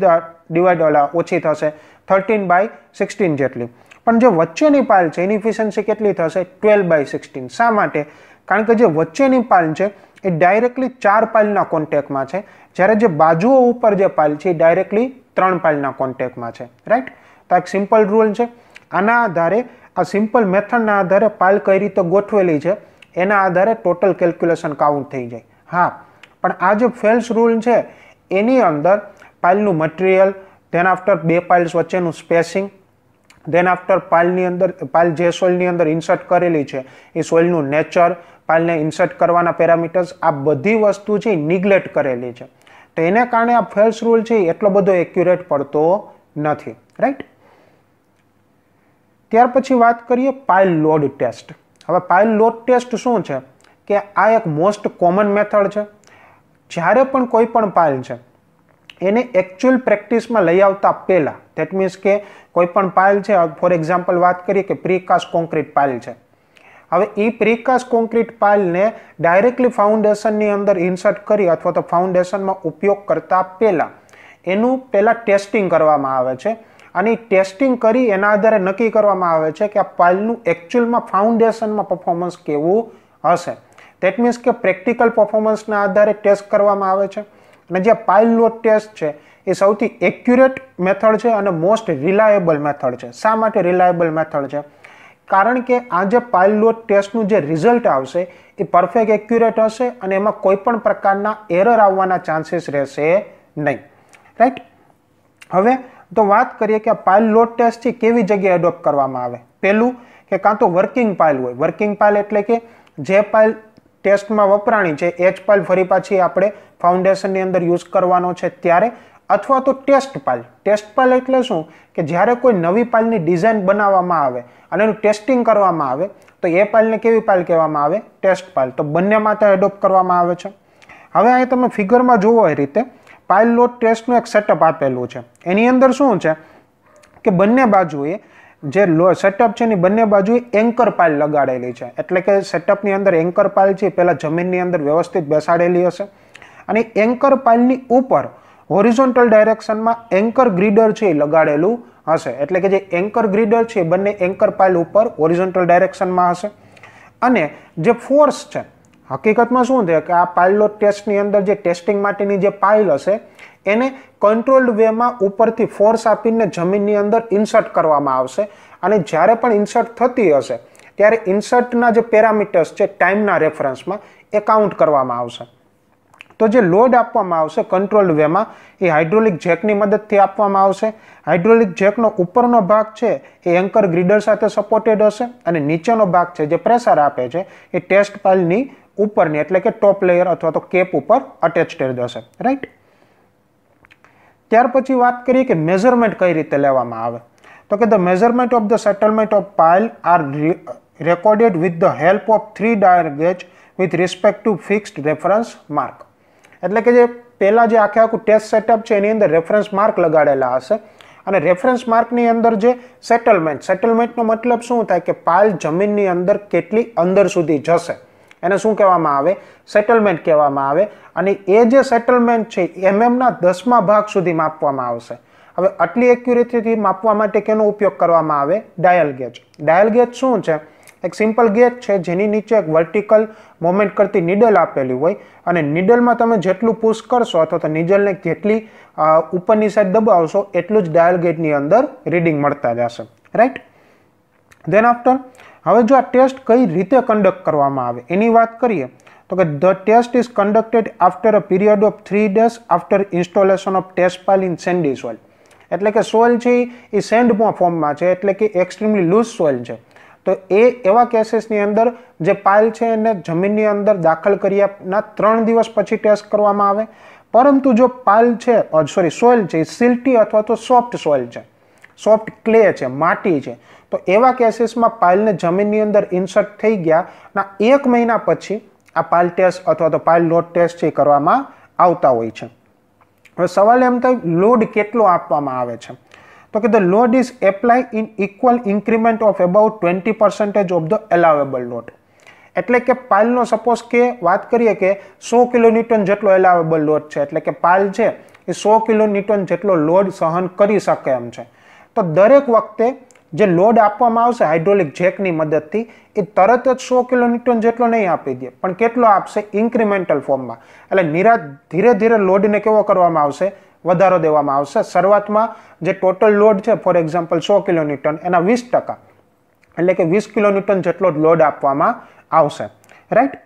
ઓછી થશે? 13/16 જેટલી. પણ જે વચ્ચેની પાઇલ છે એની ઇફિશિયન્સી કેટલી થશે? 12/16. શા માટે? કારણ કે જે વચ્ચેની પાલ છે એ ડાયરેક્ટલી 4 પાલના કોન્ટેક્ટમાં છે, જ્યારે જે બાજુઓ ઉપર જે પાલ છે એ ડાયરેક્ટલી 3 પાલના કોન્ટેક્ટમાં છે, રાઈટ? તો એક સિમ્પલ રૂલ છે. આના આધારે, આ સિમ્પલ મેથડના આધારે પાલ કઈ રીતે ગોઠવેલી છે એના આધારે ટોટલ કેલ્ક્યુલેશન કાઉન્ટ થઈ જાય. હા, પણ આ જે ફેલ્સ રૂલ છે એની અંદર પાલનું મટીરિયલ, ધેન આફ્ટર 2 પાઇલ્સ વચ્ચેનું સ્પેસિંગ, ધેન આફ્ટર પાલની અંદર પાલ જે સોઇલની અંદર ઇન્સર્ટ કરેલી છે એ સોઇલનું નેચર, પાલને ઇન્સર્ટ કરવાના પેરામીટર્સ, આ બધી વસ્તુ છે નિગ્લેક્ટ કરેલી છે. તો એને કારણે આ ફેલ્સ રૂલ છે એટલો બધો એક્યુરેટ પડતો નથી, રાઈટ? ત્યાર પછી વાત કરીએ પાઇલ લોડ ટેસ્ટ. હવે પાઇલ લોડ ટેસ્ટ શું છે કે આ એક મોસ્ટ કોમન મેથડ છે. જ્યારે પણ કોઈ પણ પાઇલ છે એને એકચ્યુઅલ પ્રેક્ટિસમાં લઈ આવતા પહેલા, ધેટ મીન્સ કે કોઈ પણ પાઇલ છે, ફોર એક્ઝામ્પલ વાત કરીએ કે પ્રીકાસ્ટ કોન્ક્રીટ પાઇલ છે. હવે એ પ્રીકાસ્ટ કોન્ક્રીટ પાઇલને ડાયરેક્ટલી ફાઉન્ડેશનની અંદર ઇન્સર્ટ કરી અથવા તો ફાઉન્ડેશનમાં ઉપયોગ કરતા પહેલા એનું પહેલા ટેસ્ટિંગ કરવામાં આવે છે, અને ટેસ્ટિંગ કરી એના આધારે નક્કી કરવામાં આવે છે કે આ પાઇલનું એકચ્યુઅલમાં ફાઉન્ડેશનમાં પરફોર્મન્સ કેવું હશે. ધેટ મીન્સ કે પ્રેક્ટિકલ પરફોર્મન્સના આધારે ટેસ્ટ કરવામાં આવે છે. અને જે પાઇલ લોડ ટેસ્ટ છે એ સૌથી એક્યુરેટ મેથડ છે અને મોસ્ટ રિલાયેબલ મેથડ છે. શા માટે રિલાયેબલ મેથડ છે? કારણ કે આ જે પાઇલ લોડ ટેસ્ટનું જે રિઝલ્ટ આવશે એ પરફેક્ટ એક્યુરેટ હશે અને એમાં કોઈ પણ પ્રકારના એરર આવવાના ચાન્સીસ રહેશે નહીં, રાઈટ? હવે તો વાત કરીએ કે આ પાઇલ લોડ ટેસ્ટ છે કેવી જગ્યાએ એડોપ્ટ કરવામાં આવે. પહેલું કે કાં તો વર્કિંગ પાઇલ હોય. વર્કિંગ પાઇલ એટલે કે જે પાઇલ ટેસ્ટમાં વપરાણી છે એ જ પાઇલ ફરી પાછી આપણે ફાઉન્ડેશનની અંદર યુઝ કરવાનો છે ત્યારે, અથવા તો ટેસ્ટ પાઇલ. ટેસ્ટ પાઇલ એટલે શું કે જ્યારે કોઈ નવી પાઇલની ડિઝાઇન બનાવવામાં આવે અને એનું ટેસ્ટિંગ કરવામાં આવે તો એ પાઇલને કેવી પાઇલ કહેવામાં આવે? Test pile. તો બંનેમાં ત્યાં એડોપ્ટ કરવામાં આવે છે. હવે અહીં તમે ફિગરમાં જુઓ એ રીતે પાઇલ લોડ ટેસ્ટનું એક સેટઅપ આપેલું છે. એની અંદર શું છે કે બંને બાજુએ જે સેટઅપ છે એની બંને બાજુએ એન્કર પાઇલ લગાડેલી છે. એટલે કે સેટઅપની અંદર એન્કર પાઇલ છે પહેલા જમીનની અંદર વ્યવસ્થિત બેસાડેલી હશે, અને એન્કર પાઇલની ઉપર હોરિઝોન્ટલ ડાયરેક્શનમાં એન્કર ગ્રીડર છે એ લગાડેલું હશે. એટલે કે જે એન્કર ગ્રીડર છે બંને એન્કર પાઇલ ઉપર હોરિઝોન્ટલ ડાયરેક્શનમાં હશે. અને જે ફોર્સ છે, હકીકતમાં શું છે કે આ પાઇલ લોડ ટેસ્ટની અંદર જે ટેસ્ટિંગ માટેની જે પાઇલ હશે એને કંટ્રોલ્ડ વેમાં ઉપરથી ફોર્સ આપીને જમીનની અંદર ઇન્સર્ટ કરવામાં આવશે. અને જ્યારે પણ ઇન્સર્ટ થતી હશે ત્યારે ઇન્સર્ટના જે પેરામીટર્સ છે ટાઈમના રેફરન્સમાં એ કાઉન્ટ કરવામાં આવશે. તો જે લોડ આપવામાં આવશે કંટ્રોલ્ડ વેમાં એ હાઇડ્રોલિક જેકની મદદથી આપવામાં આવશે. હાઇડ્રોલિક જેકનો ઉપરનો ભાગ છે એ એન્કર ગ્રીડર સાથે સપોર્ટેડ હશે, અને નીચેનો ભાગ છે જે પ્રેશર આપે છે એ ટેસ્ટ પાઇલની ઉપરની એટલે કે ટોપ લેયર અથવા તો કેપ ઉપર અટેચ્ડ હશે, રાઈટ? ત્યાર પછી વાત કરીએ કે મેઝરમેન્ટ કઈ રીતે લેવામાં આવે. તો કે the measurement of the settlement of pile are recorded with the help of 3 dial gauge with respect to fixed reference mark. એટલે કે જે પહેલા જે આખું ટેસ્ટ સેટઅપ છે એની અંદર રેફરન્સ માર્ક લગાડેલા હશે, અને રેફરન્સ માર્કની અંદર જે સેટલમેન્ટનો મતલબ શું થાય કે પાઇલ જમીનની અંદર કેટલી અંદર સુધી જશે એને શું કહેવામાં આવે? સેટલમેન્ટ કહેવામાં આવે. અને એ જે સેટલમેન્ટ છે એમએમના 10મા ભાગ સુધી માપવામાં આવશે. હવે આટલી એક્યુરેસીથી માપવા માટે કેનો ઉપયોગ કરવામાં આવે? Dial gauge. ડાયલ ગેજ શું છે? એક સિમ્પલ ગેજ છે જેની નીચે એક વર્ટિકલ મોમેન્ટ કરતી નીડલ આપેલી હોય, અને નીડલમાં તમે જેટલું પુશ કરશો અથવા તો નીડલને જેટલી ઉપરની સાઈડ દબાવશો એટલું જ ડાયલ ગેજની અંદર રીડિંગ મળતા જશે, રાઈટ? ધેન આફ્ટર હવે જો આ ટેસ્ટ કઈ રીતે કન્ડક્ટ કરવામાં આવે એની વાત કરીએ તો કે the test is conducted after a period of 3 days after installation of test pile in sandy soil. એટલે કે સોઇલ છે એ સેન્ડમાં ફોર્મમાં છે, એટલે કે એક્સ્ટ્રીમલી લૂઝ સોઇલ છે. તો એવા કેસીસની અંદર જે પાઇલ છે એને જમીનની અંદર દાખલ કર્યાના 3 દિવસ પછી ટેસ્ટ કરવામાં આવે. પરંતુ જો પાઇલ છે સોઇલ છે એ સિલ્ટી અથવા તો સોફ્ટ સોઇલ છે, સોફ્ટ ક્લે છે, માટી છે, તો એવા કેસીસમાં પાઇલને જમીનની અંદર ઇન્સર્ટ થઈ ગયા ના 1 મહિના પછી આ પાઇલ ટેસ્ટ અથવા તો પાઇલ લોડ ટેસ્ટ છે કરવામાં આવતા હોય છે. હવે સવાલ એમ થાય લોડ કેટલો આપવામાં આવે છે? તો કે the load is apply in equal increment of about 20% of the allowable load. એટલે કે પાઇલનો સપોઝ કે વાત કરીએ કે 100 કિલોન્યુટન જેટલો એલાવેબલ લોડ છે, એટલે કે પાઇલ છે એ 100 કિલોન્યુટન જેટલો લોડ સહન કરી શકે એમ છે. તો દરેક વખતે જે લોડ આપવામાં આવશે હાઇડ્રોલિક જેકની મદદથી એ તરત જ 100 કિલોન્યુટન જેટલો નહીં આપી દે, પણ કેટલો આપશે? ઇન્ક્રીમેન્ટલ ફોર્મમાં. એટલે ધીરે ધીરે લોડને કેવો કરવામાં આવશે? વધારો દેવામાં આવશે. શરૂઆતમાં જે ટોટલ લોડ છે ફોર એક્ઝામ્પલ 100 કિલોન્યુટન એના 20%, એટલે કે 20 કિલોન્યુટન જેટલો લોડ આપવામાં આવશે. રાઈટ.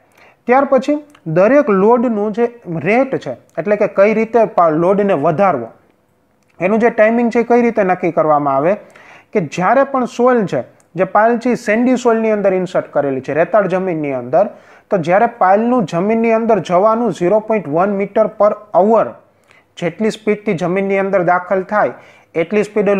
ત્યાર પછી દરેક લોડનું જે રેટ છે, એટલે કે કઈ રીતે લોડને વધારવો, એનું જે ટાઈમિંગ છે કઈ રીતે નક્કી કરવામાં આવે કે જ્યારે પણ સોઇલ છે, જે પાઇલ છે સેન્ડી સોઇલની અંદર ઇન્સર્ટ કરેલી છે, રેતાળ જમીનની અંદર, તો જ્યારે પાઇલનું જમીનની અંદર જવાનું 0.1 મીટર પર અવર જેટલી સ્પીડથી જમીનની અંદર દાખલ થાય એટલી સ્પીડે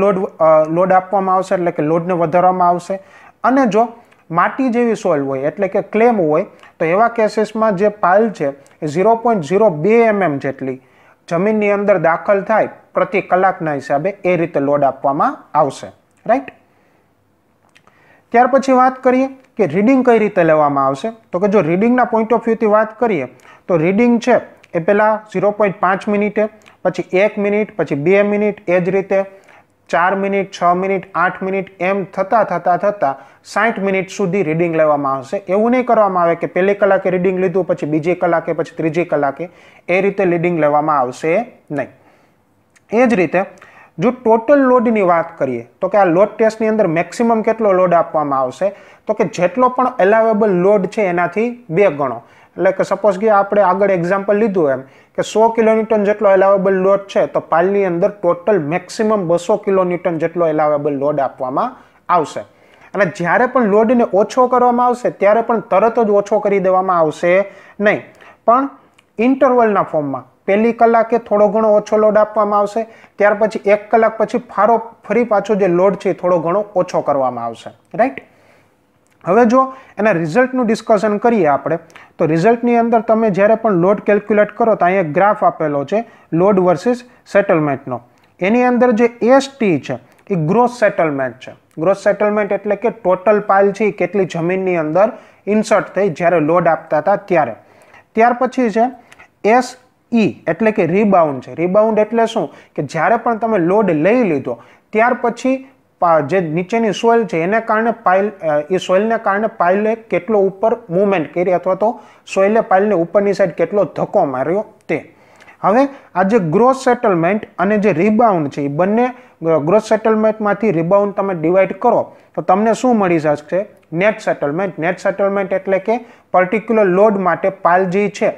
લોડ આપવામાં આવશે, એટલે કે લોડને વધારવામાં આવશે. અને જો માટી જેવી સોઇલ હોય, એટલે કે ક્લેમ હોય, તો એવા કેસીસમાં જે પાઇલ છે એ 0.02 mm જેટલી જમીનની અંદર દાખલ થાય પ્રતિ કલાકના હિસાબે એ રીતે લોડ આપવામાં આવશે. રાઈટ. ત્યાર પછી વાત કરીએ કે રીડિંગ કઈ રીતે લેવામાં આવશે. તો કે જો રીડિંગના પોઈન્ટ ઓફ વ્યૂથી વાત કરીએ તો રીડિંગ છે એ પહેલાં 0.5 મિનિટે, પછી 1 મિનિટ, પછી 2 મિનિટ, એ જ રીતે 4 મિનિટ, 6 મિનિટ, 8 મિનિટ, એમ થતાં 60 મિનિટ સુધી રીડિંગ લેવામાં આવશે. એવું નહીં કરવામાં આવે કે પહેલી કલાકે રીડિંગ લીધું, પછી બીજી કલાકે, પછી ત્રીજી કલાકે, એ રીતે રીડિંગ લેવામાં આવશે નહીં. એ જ રીતે જો ટોટલ લોડની વાત કરીએ તો કે આ લોડ ટેસ્ટની અંદર મેક્સિમમ કેટલો લોડ આપવામાં આવશે, તો કે જેટલો પણ એલાવેબલ લોડ છે એનાથી 2 ગણો. એટલે કે સપોઝ કે આપણે આગળ એક્ઝામ્પલ લીધું એમ કે 100 કિલોન્યુટન જેટલો એલાવેબલ લોડ છે, તો પાઇલની અંદર ટોટલ મેક્સિમમ 200 કિલોન્યુટન જેટલો એલાવેબલ લોડ આપવામાં આવશે. અને જ્યારે પણ લોડને ઓછો કરવામાં આવશે ત્યારે પણ તરત જ ઓછો કરી દેવામાં આવશે નહીં, પણ ઇન્ટરવલના ફોર્મમાં પહેલી કલાકે થોડો ઘણો ઓછો લોડ આપવામાં આવશે, ત્યાર પછી 1 કલાક પછી ફરી પાછો જે લોડ છે થોડો ઘણો ઓછો કરવામાં આવશે. રાઈટ. હવે જો એના રિઝલ્ટનું ડિસ્કશન કરીએ આપણે, તો રિઝલ્ટની અંદર તમે જ્યારે પણ લોડ કેલ્ક્યુલેટ કરો તો અહીંયા ગ્રાફ આપેલો છે લોડ વર્સિસ સેટલમેન્ટનો. એની અંદર જે ST છે એ ગ્રોસ સેટલમેન્ટ છે. ગ્રોસ સેટલમેન્ટ એટલે કે ટોટલ પાઇલ છે એ કેટલી જમીનની અંદર ઇન્સર્ટ થઈ જ્યારે લોડ આપતા હતા ત્યારે. ત્યાર પછી છે SE એટલે કે રિબાઉન્ડ છે. રિબાઉન્ડ એટલે શું કે જ્યારે પણ તમે લોડ લઈ લીધો ત્યાર પછી જે નીચેની સોઇલ છે એને કારણે પાઇલ, એ સોઇલને કારણે પાઇલે કેટલો ઉપર મૂવમેન્ટ કરી અથવા તો સોઇલે પાઇલને ઉપરની સાઈડ કેટલો ધક્કો માર્યો તે. હવે આ જે ગ્રોસ સેટલમેન્ટ અને જે રિબાઉન્ડ છે એ બંને, ગ્રોસ સેટલમેન્ટમાંથી રિબાઉન્ડ તમે ડિવાઈડ કરો તો તમને શું મળી શકશે? Net settlement. નેટ સેટલમેન્ટ એટલે કે પર્ટિક્યુલર લોડ માટે પાઇલ જે છે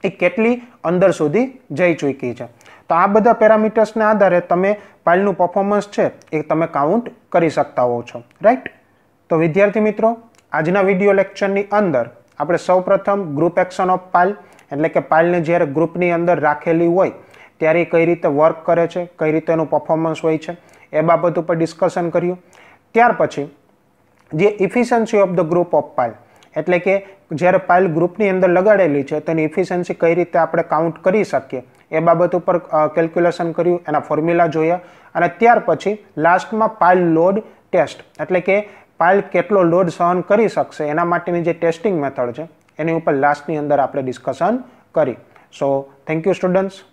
એ કેટલી અંદર સુધી જઈ ચૂકી છે. તો આ બધા પેરામીટર્સને આધારે તમે પાઇલનું પરફોર્મન્સ છે એ તમે કાઉન્ટ કરી શકતા હો છો. રાઈટ. તો વિદ્યાર્થી મિત્રો, આજના વિડીયો લેક્ચરની અંદર આપણે સૌપ્રથમ ગ્રુપ એક્શન ઓફ પાઇલ, એટલે કે પાઇલને જ્યારે ગ્રુપની અંદર રાખેલી હોય ત્યારે કઈ રીતે વર્ક કરે છે, કઈ રીતે એનું પરફોર્મન્સ હોય છે, એ બાબત ઉપર ડિસ્કશન કર્યું. ત્યાર પછી જે efficiency of the group of pile, એટલે કે જ્યારે પાઇલ ગ્રુપની અંદર લગાડેલી છે તેની ઇફિશિયન્સી કઈ રીતે આપણે કાઉન્ટ કરી શકીએ એ બાબત ઉપર કેલ્ક્યુલેશન કર્યું, એના ફોર્મ્યુલા જોયા. અને ત્યાર પછી લાસ્ટમાં પાઇલ લોડ ટેસ્ટ, એટલે કે પાઇલ કેટલો લોડ સહન કરી શકશે એના માટેની જે ટેસ્ટિંગ મેથડ છે એની ઉપર લાસ્ટની અંદર આપણે ડિસ્કશન કરી. So thank you students.